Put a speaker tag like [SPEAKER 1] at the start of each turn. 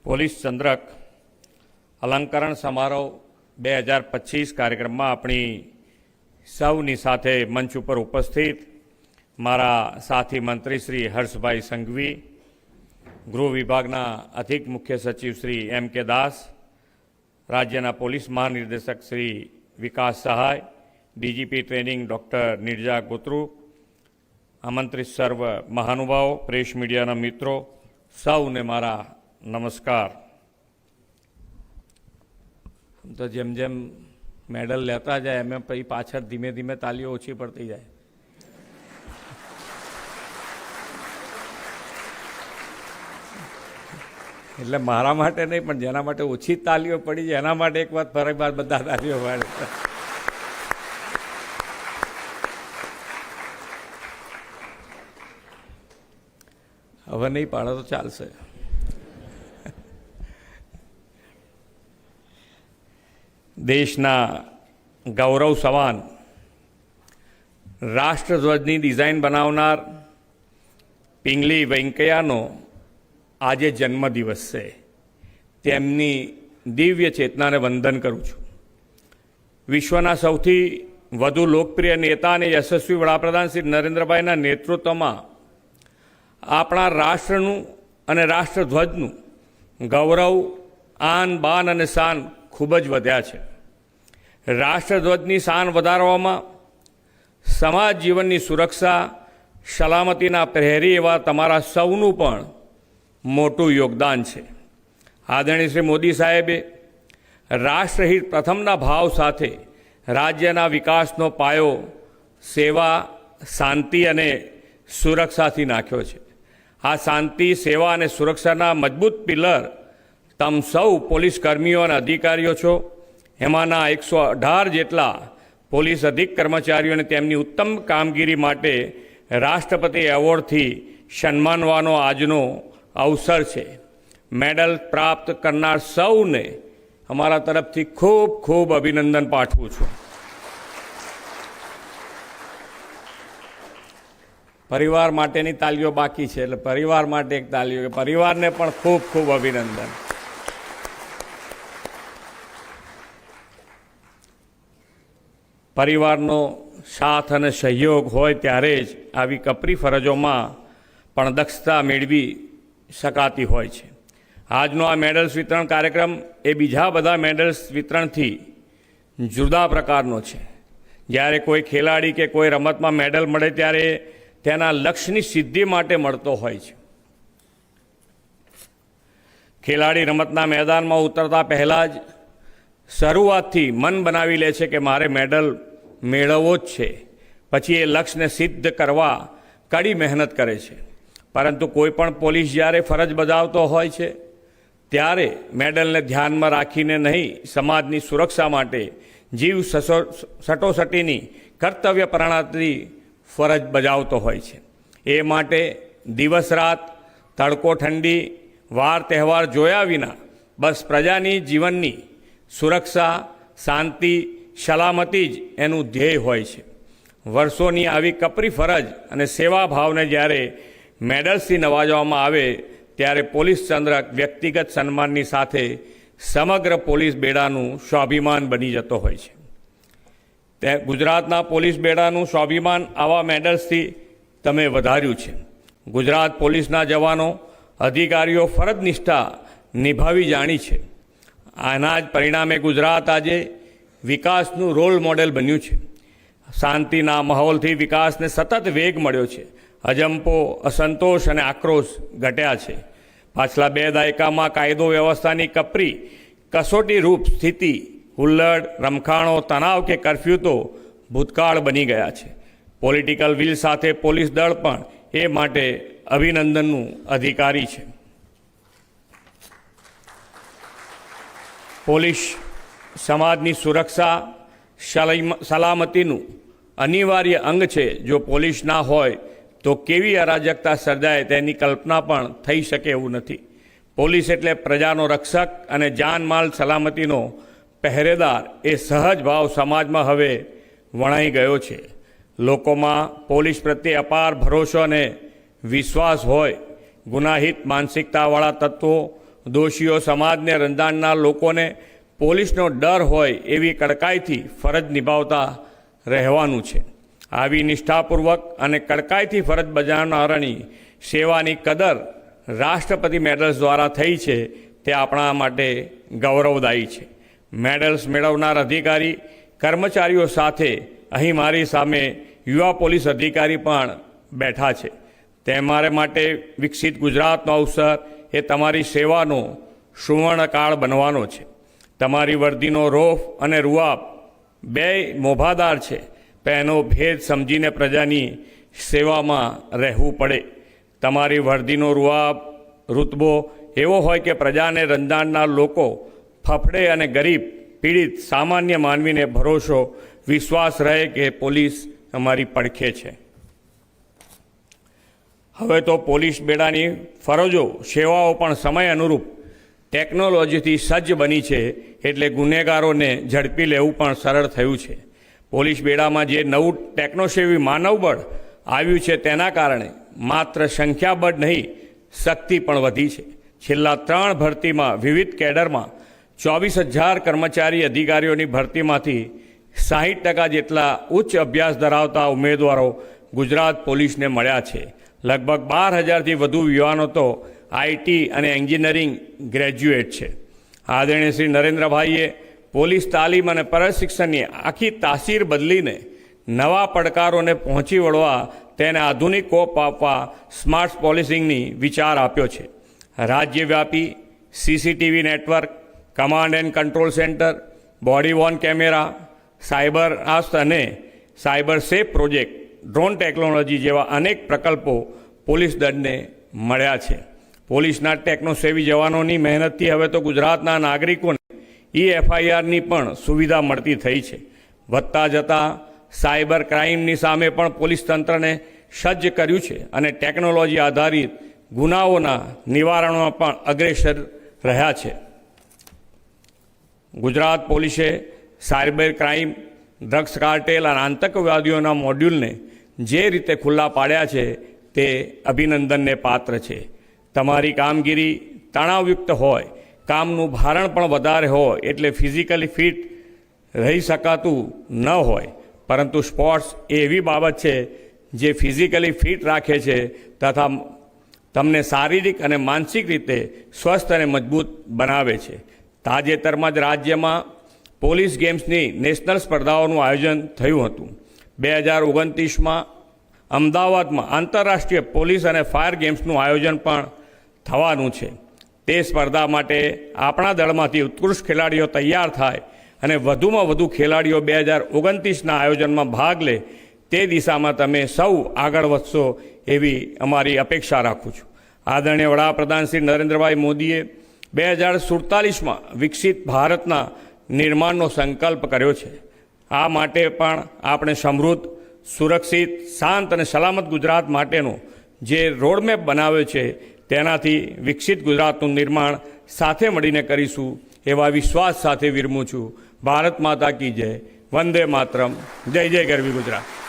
[SPEAKER 1] Police ચંદ્રક અલંકરણ સમારોહ 2025 કાર્યક્રમમાં આપણી સૌની સાથે મંચ ઉપર ઉપસ્થિત મારા સાથી મંત્રી શ્રી હર્ષભાઈ સંઘવી, ગૃહ વિભાગના અધિક મુખ્ય સચિવ શ્રી M.K. દાસ, રાજ્યના પોલીસ મહાનિર્દેશક શ્રી વિકાસ સહાય, DGP training doctor Neerja Gotru, આમંત્રિત સર્વ મહાનુભાવો, પ્રેસ મીડિયાના મિત્રો, સૌને મારા નમસ્કાર. તો જેમ જેમ મેડલ લેતા જાય એમ પછી પાછળ ધીમે ધીમે તાલીઓ ઓછી પડતી જાય. એટલે મારા માટે નહીં, પણ જેના માટે ઓછી તાલીઓ પડી જાય એના માટે એક વાત ફરક બાદ બધા તાલીઓ પાડે. હવે નહીં પાડો તો ચાલશે. દેશના ગૌરવ સમાન રાષ્ટ્રધ્વજની ડિઝાઇન બનાવનાર પિંગલી વેંકૈયાનો આજે જન્મદિવસ છે. તેમની દિવ્ય ચેતનાને વંદન કરું છું. વિશ્વના સૌથી વધુ લોકપ્રિય નેતા અને યશસ્વી વડાપ્રધાન શ્રી નરેન્દ્રભાઈના નેતૃત્વમાં આપણા રાષ્ટ્રનું અને રાષ્ટ્રધ્વજનું ગૌરવ, આન બાન અને શાન ખૂબ જ વધ્યા છે. રાષ્ટ્રધ્વજની શાન વધારવામાં સમાજ જીવનની સુરક્ષા, સલામતીના પ્રહરી એવા તમારા સૌનું પણ મોટું યોગદાન છે. આદરણીય શ્રી મોદી સાહેબે રાષ્ટ્રહિત પ્રથમના ભાવ સાથે રાજ્યના વિકાસનો પાયો સેવા, શાંતિ અને સુરક્ષાથી નાખ્યો છે. આ શાંતિ, સેવા અને સુરક્ષાના મજબૂત પિલર તમ સૌ પોલીસ કર્મીઓ અને અધિકારીઓ છો. એમાંના 118 જેટલા પોલીસ અધિક કર્મચારીઓને તેમની ઉત્તમ કામગીરી માટે રાષ્ટ્રપતિ એવોર્ડથી સન્માનવાનો આજનો અવસર છે. મેડલ પ્રાપ્ત કરનાર સૌને અમારા તરફથી ખૂબ ખૂબ અભિનંદન પાઠવું છું. પરિવાર માટેની તાલીઓ બાકી છે, એટલે પરિવાર માટે એક તાલીઓ, પરિવારને પણ ખૂબ ખૂબ અભિનંદન. પરિવારનો સાથ અને સહયોગ હોય ત્યારે જ આવી કપરી ફરજોમાં પણ દક્ષતા મેળવી શકાતી હોય છે. આજનો આ મેડલ્સ વિતરણ કાર્યક્રમ એ બીજા બધા મેડલ્સ વિતરણથી જુદા પ્રકારનો છે. જ્યારે કોઈ ખેલાડી કે કોઈ રમતમાં મેડલ મળે ત્યારે તેના લક્ષ્યની સિદ્ધિ માટે મળતો હોય છે. ખેલાડી રમતના મેદાનમાં ઉતરતા પહેલાં જ શરૂઆતથી મન બનાવી લે છે કે મારે મેડલ મેળવવો જ છે. પછી એ લક્ષ્યને સિદ્ધ કરવા કડી મહેનત કરે છે. પરંતુ કોઈ પણ પોલીસ જ્યારે ફરજ બજાવતો હોય છે ત્યારે મેડલને ધ્યાનમાં રાખીને નહીં, સમાજની સુરક્ષા માટે જીવ સટોસટીની કર્તવ્ય પ્રણાલી ફરજ બજાવતો હોય છે. એ માટે દિવસ રાત, તડકો ઠંડી, વાર તહેવાર જોયા વિના બસ પ્રજાની જીવનની સુરક્ષા, શાંતિ, સલામતી જ એનું ધ્યેય હોય છે. વર્ષોની આવી કપરી ફરજ અને સેવા ભાવને જ્યારે મેડલ્સથી નવાજવામાં આવે ત્યારે પોલીસ ચંદ્રક વ્યક્તિગત સન્માનની સાથે સમગ્ર પોલીસ બેડાનું સ્વાભિમાન બની જતો હોય છે. તે ગુજરાતના પોલીસ બેડાનું સ્વાભિમાન આવા મેડલ્સથી તમે વધાર્યું છે. ગુજરાત પોલીસના જવાનો, અધિકારીઓ ફરજ નિષ્ઠા નિભાવી જાણી છે. આના જ પરિણામે ગુજરાત આજે વિકાસનું રોલ મોડેલ બન્યું છે. શાંતિના માહોલથી વિકાસને સતત વેગ મળ્યો છે. અજંપો, અસંતોષ અને આક્રોશ ઘટ્યા છે. પાછલા 2 દાયકામાં કાયદો વ્યવસ્થાની કપરી કસોટી રૂપ સ્થિતિ, હુલ્લડ, રમખાણો, તણાવ કે કરફ્યુ તો ભૂતકાળ બની ગયા છે. પોલિટિકલ વિલ સાથે પોલીસ દળ પણ એ માટે અભિનંદનનું અધિકારી છે. પોલીસ સમાજની સુરક્ષા, સલામતીનું અનિવાર્ય અંગ છે. જો પોલીસ ના હોય તો કેવી અરાજકતા સર્જાય તેની કલ્પના પણ થઈ શકે એવું નથી. પોલીસ એટલે પ્રજાનો રક્ષક અને જાનમાલ સલામતીનો પહેરેદાર. એ સહજ ભાવ સમાજમાં હવે વણાઈ ગયો છે. લોકોમાં પોલીસ પ્રત્યે અપાર ભરોસો અને વિશ્વાસ હોય. ગુનાહિત માનસિકતાવાળા તત્વો દોષીઓ સમાજને રંધાણનાર લોકોને પોલીસનો ડર હોય એવી કડકાઈથી ફરજ નિભાવતા રહેવાનું છે. આવી નિષ્ઠાપૂર્વક અને કડકાઈથી ફરજ બજાવનારાની સેવાની કદર રાષ્ટ્રપતિ મેડલ્સ દ્વારા થઈ છે તે આપણા માટે ગૌરવદાયી છે. મેડલ્સ મેળવનાર અધિકારી કર્મચારીઓ સાથે અહીં મારી સામે યુવા પોલીસ અધિકારી પણ બેઠા છે. તમારે માટે વિકસિત ગુજરાતનો અવસર એ તમારી સેવાનો સુવર્ણકાળ બનવાનો છે. તમારી વર્દીનો રોફ અને રૂઆબ બેય મોભાદાર છે, પણ એનો ભેદ સમજીને પ્રજાની સેવામાં રહેવું પડે. તમારી વર્દીનો રૂઆબ રૂતબો એવો હોય કે પ્રજાને રંધાણનાર લોકો ફફડે અને ગરીબ પીડિત સામાન્ય માનવીને ભરોસો વિશ્વાસ રહે કે પોલીસ અમારી પડખે છે. હવે તો પોલીસ બેડાની ફરજો સેવાઓ પણ સમય અનુરૂપ ટેકનોલોજીથી સજ્જ બની છે, એટલે ગુનેગારોને ઝડપી લેવું પણ સરળ થયું છે. પોલીસ બેડામાં જે નવું ટેકનોસેવી માનવબળ આવ્યું છે તેના કારણે માત્ર સંખ્યાબળ નહીં, શક્તિ પણ વધી છે. છેલ્લા 3 ભરતીમાં વિવિધ કેડરમાં 24,000 કર્મચારી અધિકારીઓની ભરતીમાંથી 60% જેટલા ઉચ્ચ અભ્યાસ ધરાવતા ઉમેદવારો ગુજરાત પોલીસને મળ્યા છે. લગભગ 12,000થી વધુ યુવાનો તો આઈટી અને એન્જિનિયરિંગ ગ્રેજ્યુએટ છે. આદરણીય શ્રી નરેન્દ્રભાઈએ પોલીસ તાલીમ અને પ્રશિક્ષણની આખી તાસીર બદલીને નવા પડકારોને પહોંચી વળવા તેને આધુનિક કોપ આપવા સ્માર્ટ પોલીસિંગની વિચાર આપ્યો છે. રાજ્યવ્યાપી CCTV network, command and control centre, body worn camera, cyber આસ્ત અને cyber safe project, drone technology જેવા અનેક પ્રકલ્પો પોલીસ દળને મળ્યા છે. પોલીસના ટેકનોસેવી જવાનોની મહેનતથી હવે તો ગુજરાતના નાગરિકોને FIRની પણ સુવિધા મળતી થઈ છે. વધતા જતા સાયબર ક્રાઇમની સામે પણ પોલીસ તંત્રને સજ્જ કર્યું છે અને ટેકનોલોજી આધારિત ગુનાઓના નિવારણમાં પણ અગ્રેસર રહ્યા છે. ગુજરાત પોલીસે સાયબર ક્રાઇમ, ડ્રગ્સ કાર્ટેલ અને આતંકવાદીઓના મોડ્યુલને જે રીતે ખુલ્લા પાડ્યા છે તે અભિનંદનને પાત્ર છે. તમારી કામગીરી તણાવયુક્ત હોય, કામનું ભારણ પણ વધારે હોય, એટલે ફિઝિકલી ફિટ રહી શકાતું ન હોય, પરંતુ સ્પોર્ટ્સ એવી બાબત છે જે ફિઝિકલી ફિટ રાખે છે તથા તમને શારીરિક અને માનસિક રીતે સ્વસ્થ અને મજબૂત બનાવે છે. તાજેતરમાં જ રાજ્યમાં પોલીસ ગેમ્સની નેશનલ સ્પર્ધાઓનું આયોજન થયું હતું. 2029માં અમદાવાદમાં આંતરરાષ્ટ્રીય પોલીસ અને ફાયર ગેમ્સનું આયોજન પણ થવાનું છે. તે સ્પર્ધા માટે આપણા દળમાંથી ઉત્કૃષ્ટ ખેલાડીઓ તૈયાર થાય અને વધુમાં વધુ ખેલાડીઓ 2029ના આયોજનમાં ભાગ લે તે દિશામાં તમે સૌ આગળ વધશો એવી અમારી અપેક્ષા રાખું છું. આદરણીય વડાપ્રધાન શ્રી નરેન્દ્રભાઈ મોદીએ 2047માં વિકસિત ભારતના નિર્માણનો સંકલ્પ કર્યો છે. આ માટે પણ આપણે સમૃદ્ધ, સુરક્ષિત, શાંત અને સલામત ગુજરાત માટેનો જે રોડમેપ બનાવ્યો છે તેનાથી વિકસિત ગુજરાતનું નિર્માણ સાથે મળીને કરીશું એવા વિશ્વાસ સાથે વિરમું છું. ભારત માતા કી જય. વંદે માતરમ. જય જય ગરવી ગુજરાત.